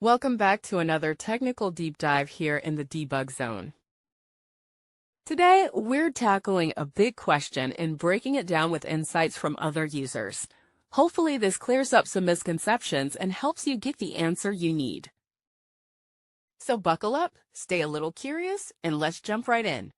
Welcome back to another technical deep dive here in the debug zone. Today, we're tackling a big question and breaking it down with insights from other users. Hopefully, this clears up some misconceptions and helps you get the answer you need. So buckle up, stay a little curious, and let's jump right in.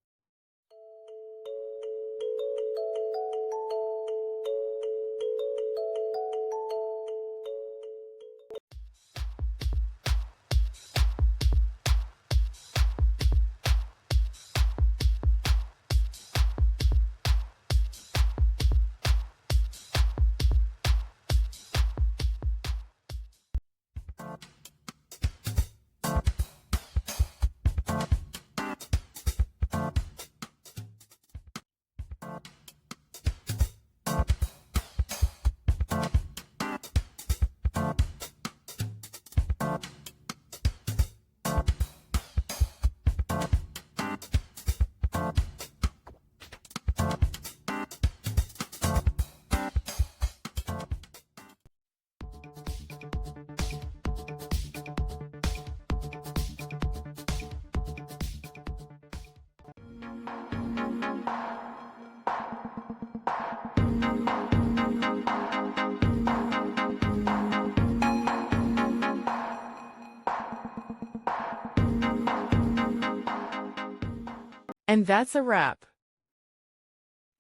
And that's a wrap.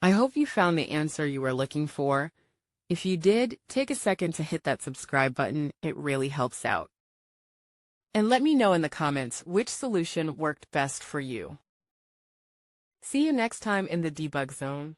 I hope you found the answer you were looking for. If you did, take a second to hit that subscribe button. It really helps out. And let me know in the comments which solution worked best for you. See you next time in the debug zone.